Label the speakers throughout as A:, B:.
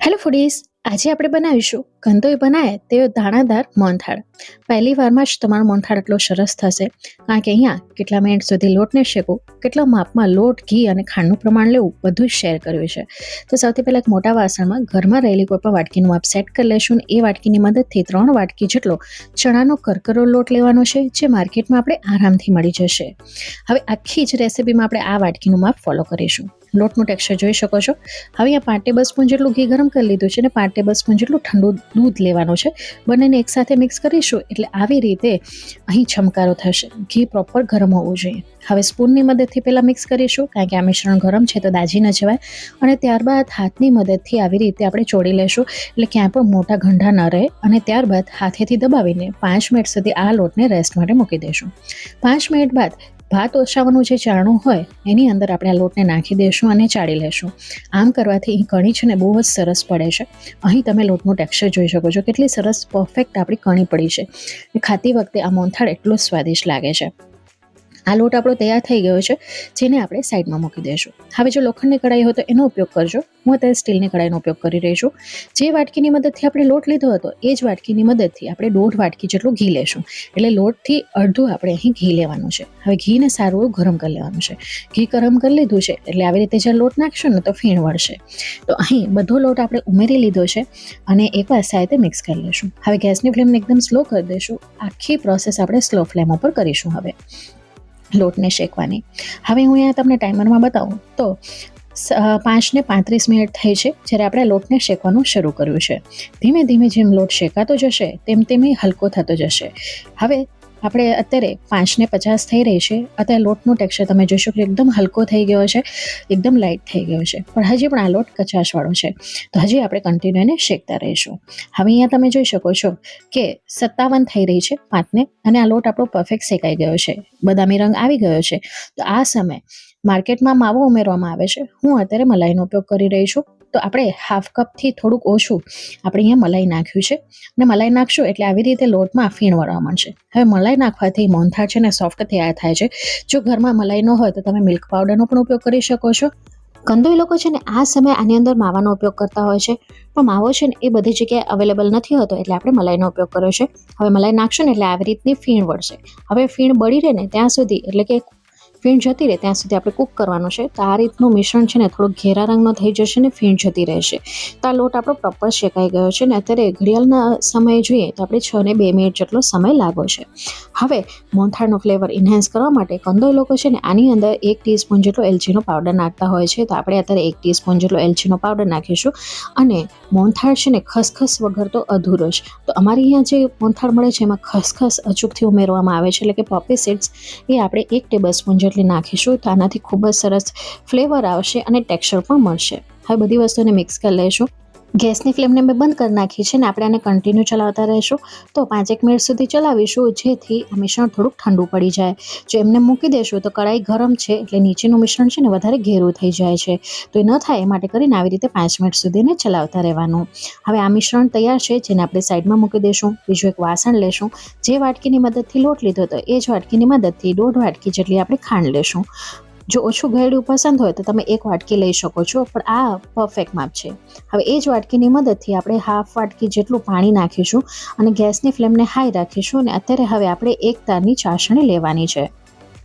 A: Hello foodies, આજે આપણે બનાવીશું કંદોઈ બનાવે તેવો દાણાદાર મોહનથાળ. પહેલી વારમાં જ તમારો મોહનથાળ એટલો સરસ થશે, કારણ કે અહીંયા કેટલા મિનિટ સુધી લોટને શેકવું, કેટલા માપમાં લોટ, ઘી અને ખાંડનું પ્રમાણ લેવું બધું જ શેર કર્યું છે. તો સૌથી પહેલાં એક મોટા વાસણમાં ઘરમાં રહેલી કોઈ પણ વાટકીનું માપ સેટ કરી લેશું. એ વાટકીની મદદથી 3 વાટકી જેટલો ચણાનો કરકરો લોટ લેવાનો છે, જે માર્કેટમાં આપણે આરામથી મળી જશે. હવે આખી જ રેસીપીમાં આપણે આ વાટકીનું માપ ફોલો કરીશું. લોટનું ટેક્સચર જોઈ શકો છો. હવે અહીંયા 5 ટેબલ સ્પૂન જેટલું ઘી ગરમ કરી લીધું છે અને 5 ટેબલ સ્પૂન જેટલું ઠંડુ દૂધ લેવાનું છે. બંનેને એકસાથે મિક્સ કરીશું એટલે આવી રીતે અહીં છમકારો થશે. ઘી પ્રોપર ગરમ હોવું જોઈએ. હવે સ્પૂનની મદદથી પહેલાં મિક્સ કરીશું, કારણ કે આ મિશ્રણ ગરમ છે તો દાજી ન જવાય. અને ત્યારબાદ હાથની મદદથી આવી રીતે આપણે ચોળી લેશું, એટલે ક્યાંય પણ મોટા ગંઢા ન રહે. અને ત્યારબાદ હાથેથી દબાવીને 5 મિનિટ સુધી આ લોટને રેસ્ટ માટે મૂકી દઈશું. 5 મિનિટ બાદ ભાત ઓછાવાનું જે ચારણું હોય એની અંદર આપણે આ લોટને નાખી દઈશું અને ચાળી લેશું. આમ કરવાથી અહીં કણી છે ને બહુ જ સરસ પડે છે. અહીં તમે લોટનું ટેક્સચર જોઈ શકો છો, કેટલી સરસ પરફેક્ટ આપણી કણી પડી છે. ખાતી વખતે આ મોહનથાળ એટલો સ્વાદિષ્ટ લાગે છે. આ લોટ આપણો તૈયાર થઈ ગયો છે, જેને આપણે સાઈડમાં મૂકી દઈશું. હવે જો લોખંડની કઢાઈ હોય તો એનો ઉપયોગ કરજો. હું અત્યારે સ્ટીલની કઢાઈનો ઉપયોગ કરી રહી છું. જે વાટકીની મદદથી આપણે લોટ લીધો હતો એ જ વાટકીની મદદથી આપણે 1.5 વાટકી જેટલું ઘી લેશું. એટલે લોટથી અડધું આપણે અહીં ઘી લેવાનું છે. હવે ઘીને સારું એવું ગરમ કરી લેવાનું છે. ઘી ગરમ કરી લીધું છે એટલે આવી રીતે જ્યારે લોટ નાખશું ને તો ફીણ વળશે. તો અહીં બધો લોટ આપણે ઉમેરી લીધો છે અને એકવાર સાથે મિક્સ કરી લઈશું. હવે ગેસની ફ્લેમને એકદમ સ્લો કરી દઈશું. આખી પ્રોસેસ આપણે સ્લો ફ્લેમ ઉપર કરીશું. હવે લોટને શેકવાની. હવે હું અહીંયા તમને ટાઈમરમાં બતાવું તો 5 ને 35 મિનિટ થઈ છે જ્યારે આપણે લોટને શેકવાનું શરૂ કર્યું છે. ધીમે ધીમે જેમ લોટ શેકાતો જશે તેમ તેમ હલકો થતો જશે. હવે આપણે અત્યારે 5 ને 50 થઈ રહી છે. અત્યારે લોટનું ટેક્સચર તમે જોશો કે એકદમ હલકો થઈ ગયો છે, એકદમ લાઇટ થઈ ગયો છે, પણ હજી પણ આ લોટ કચાશવાળો છે. તો હજી આપણે કન્ટિન્યુ એને શેકતા રહીશું. હવે અહીંયા તમે જોઈ શકો છો કે 57 થઈ રહી છે ભાતને, અને આ લોટ આપણો પરફેક્ટ શેકાઈ ગયો છે, બદામી રંગ આવી ગયો છે. તો આ સમયે માર્કેટમાં માવો ઉમેરવામાં આવે છે. હું અત્યારે મલાઈનો ઉપયોગ કરી રહી છું. તો આપણે હાફ કપથી થોડુંક ઓછું આપણે અહીંયા મલાઈ નાખ્યું છે, અને મલાઈ નાખશું એટલે આવી રીતે લોટમાં ફીણ વળવા માંડશે. હવે મલાઈ નાખવાથી મોહનથાળ છે ને સોફ્ટ તૈયાર થાય છે. જો ઘરમાં મલાઈ ન હોય તો તમે મિલ્ક પાવડરનો પણ ઉપયોગ કરી શકો છો. કંદોઈ લોકો છે ને આ સમયે આની અંદર માવાનો ઉપયોગ કરતા હોય છે, પણ માવો છે ને એ બધી જગ્યાએ અવેલેબલ નથી હોતો, એટલે આપણે મલાઈનો ઉપયોગ કર્યો છે. હવે મલાઈ નાખશું ને એટલે આવી રીતની ફીણ વળશે. હવે ફીણ બળી રહે ને ત્યાં સુધી, એટલે કે ફીણ જતી રહે ત્યાં સુધી આપણે કૂક કરવાનું છે. તો આ રીતનું મિશ્રણ છે ને થોડુંક ઘેરા રંગનો થઈ જશે ને ફીણ જતી રહેશે. તો આ લોટ આપણો પ્રોપર શેકાઈ ગયો છે ને અત્યારે ઘડિયાળના સમયે જોઈએ તો આપણે 6 ને 2 મિનિટ જેટલો સમય લાગ્યો છે. હવે મોહનથાળનો ફ્લેવર ઇન્હેન્સ કરવા માટે કંદોઈ લોકો છે ને આની અંદર 1 ટીસ્પૂન જેટલો એલચીનો પાવડર નાખતા હોય છે. તો આપણે અત્યારે 1 ટીસ્પૂન જેટલો એલચીનો પાવડર નાખીશું. અને મોહનથાળ છે ને ખસખસ વગર તો અધૂરો જ. તો અમારી અહીંયા જે મોહનથાળ મળે છે એમાં ખસખસ અચૂકથી ઉમેરવામાં આવે છે, એટલે કે પોપી સીડ્સ એ આપણે 1 ટેબલ સ્પૂન જેટલી નાખીશું. તો આનાથી ખૂબ જ સરસ ફ્લેવર આવશે અને ટેક્સચર પણ મળશે. હવે બધી વસ્તુને મિક્સ કરી લઈશું. ગેસની ફ્લેમને મેં બંધ કરી નાખી છે ને આપણે આને કન્ટિન્યુ ચલાવતા રહીશું. તો 5 મિનિટ સુધી ચલાવીશું, જેથી આ મિશ્રણ થોડુંક ઠંડુ પડી જાય. જો એમને મૂકી દેશું તો કઢાઈ ગરમ છે એટલે નીચેનું મિશ્રણ છે ને વધારે ઘેરું થઈ જાય છે. તો એ ન થાય એ માટે કરીને આવી રીતે 5 મિનિટ સુધી એને ચલાવતા રહેવાનું. હવે આ મિશ્રણ તૈયાર છે, જેને આપણે સાઈડમાં મૂકી દઈશું. બીજું એક વાસણ લેશું. જે વાટકીની મદદથી લોટ લીધો હતો એ જ વાટકીની મદદથી 1.5 વાટકી જેટલી આપણે ખાંડ લેશું. જો ઓછું ગળ્યું પસંદ હોય તો તમે 1 વાટકી લઈ શકો છો, પણ આ પરફેક્ટ માપ છે. હવે એ જ વાટકીની મદદથી આપણે હાફ વાટકી જેટલું પાણી નાખીશું અને ગેસની ફ્લેમને હાઈ રાખીશું. અને અત્યારે હવે આપણે 1 તારની ચાસણી લેવાની છે.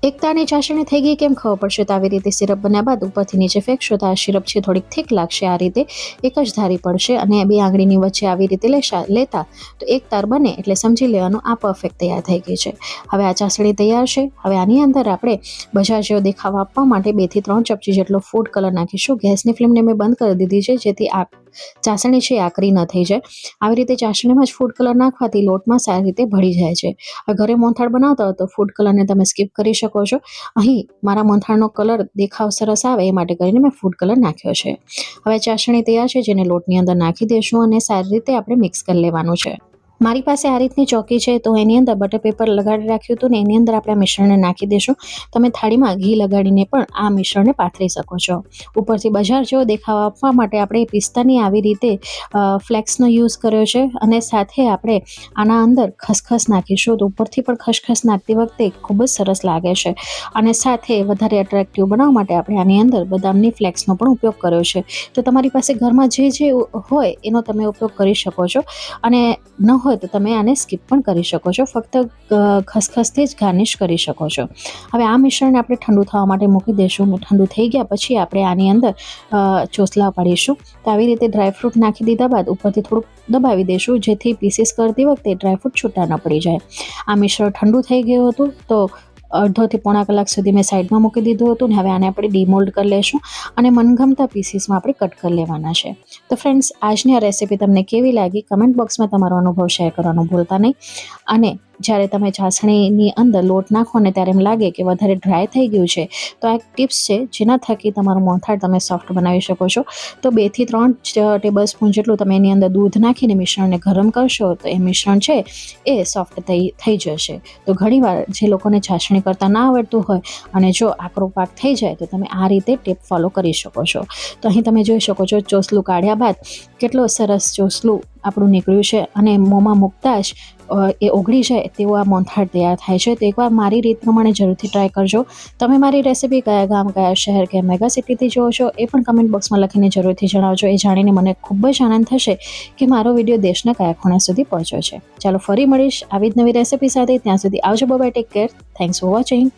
A: 1 તારની ચાસણી થઈ ગઈ કેમ ખબર પડશે? તો આવી રીતે સિરપ બન્યા બાદ ઉપરથી નીચે ફેંકશો તો આ સિરપ છે થોડીક થીક લાગશે. આ રીતે એક જ ધારી પડશે અને 2 આંગળીની વચ્ચે આવી રીતે લેતા તો 1 તાર બને એટલે સમજી લેવાનું આ પરફેક્ટ તૈયાર થઈ ગઈ છે. હવે આ ચાસણી તૈયાર છે. હવે આની અંદર આપણે બજાર જેવો દેખાવ આપવા માટે 2 થી 3 ચમચી જેટલો ફૂડ કલર નાખીશું. ગેસની ફ્લેમને મેં બંધ કરી દીધી છે, જેથી આ ચાસણી છે આકરી ન થઈ જાય. આવી રીતે ચાસણીમાં જ ફૂડ કલર નાખવાથી લોટમાં સારી રીતે ભળી જાય છે. હવે ઘરે મોહનથાળ બનાવતા હોય તો ફૂડ કલરને તમે સ્કીપ કરી શકો છો. અહીં મારા મોહનથાળનો કલર દેખાવ સરસ આવે એ માટે કરીને મેં ફૂડ કલર નાખ્યો છે. હવે ચાસણી તૈયાર છે, જેને લોટની અંદર નાખી દઈશું અને સારી રીતે આપણે મિક્સ કરી લેવાનું છે. મારી પાસે આ રીતની ચોકી છે, તો એની અંદર બટર પેપર લગાડી રાખ્યું હતું ને એની અંદર આપણે આ મિશ્રણને નાખી દઈશું. તમે થાળીમાં ઘી લગાડીને પણ આ મિશ્રણને પાથરી શકો છો. ઉપરથી બજાર જેવો દેખાવ આપવા માટે આપણે પિસ્તાની આવી રીતે ફ્લેક્સનો યુઝ કર્યો છે, અને સાથે આપણે આના અંદર ખસખસ નાખીશું. તો ઉપરથી પણ ખસખસ નાખતી વખતે ખૂબ જ સરસ લાગે છે. અને સાથે વધારે એટ્રેક્ટિવ બનાવવા માટે આપણે આની અંદર બદામની ફ્લેક્સનો પણ ઉપયોગ કર્યો છે. તો તમારી પાસે ઘરમાં જે હોય એનો તમે ઉપયોગ કરી શકો છો, અને ન હોય તો તમે આને સ્કીપ પણ કરી શકો છો. ફક્ત ખસખસથી જ ગાર્નિશ કરી શકો છો. હવે આ મિશ્રણને આપણે ઠંડુ થવા માટે મૂકી દઈશું. અને ઠંડુ થઈ ગયા પછી આપણે આની અંદર ચોસલા પાડીશું. તો આવી રીતે ડ્રાયફ્રૂટ નાખી દીધા બાદ ઉપરથી થોડુંક દબાવી દઈશું, જેથી પીસીસ કરતી વખતે ડ્રાયફ્રૂટ છૂટા ન પડી જાય. આ મિશ્રણ ઠંડુ થઈ ગયું હતું, તો અડધોથી પોણા કલાક સુધી મેં સાઈડમાં મૂકી દીધું હતું. ને હવે આને આપણે ડીમોલ્ડ કરી લઈશું અને મનગમતા પીસીસમાં આપણે કટ કરી લેવાના છે. તો ફ્રેન્ડ્સ, આજની આ રેસીપી તમને કેવી લાગી કમેન્ટ બોક્સમાં તમારો અનુભવ શેર કરવાનું ભૂલતા નહીં. અને જ્યારે તમે ચાસણીની અંદર લોટ નાખો ને ત્યારે એમ લાગે કે વધારે ડ્રાય થઈ ગયું છે, તો આ એક ટિપ્સ છે જેના થકી તમારું મોહનથાળ તમે સોફ્ટ બનાવી શકો છો. તો 2 થી 3 ટેબલ સ્પૂન જેટલું તમે એની અંદર દૂધ નાખીને મિશ્રણને ગરમ કરશો, તો એ મિશ્રણ છે એ સોફ્ટ થઈ જશે. તો ઘણીવાર જે લોકોને ચાસણી કરતાં ના આવડતું હોય અને જો આકરો પાક થઈ જાય, તો તમે આ રીતે ટિપ ફોલો કરી શકો છો. તો અહીં તમે જોઈ શકો છો ચોસલું કાઢ્યા બાદ કેટલો સરસ ચોસલું આપણું નીકળ્યું છે, અને મોંમાં મૂકતા જ એ ઓગળી જાય તેવો આ મોહનથાળ તૈયાર થાય છે. તો એકવાર મારી રીત પ્રમાણે જરૂરથી ટ્રાય કરજો. તમે મારી રેસીપી કયા ગામ, કયા શહેર કે મેગા સિટીથી જુઓ છો એ પણ કમેન્ટ બોક્સમાં લખીને જરૂરથી જણાવજો. એ જાણીને મને ખૂબ જ આનંદ થશે કે મારો વિડીયો દેશના કયા ખૂણા સુધી પહોંચ્યો છે. ચાલો ફરી મળીશ આવી જ નવી રેસીપી સાથે. ત્યાં સુધી આવજો. Bye, take care. Thanks for watching.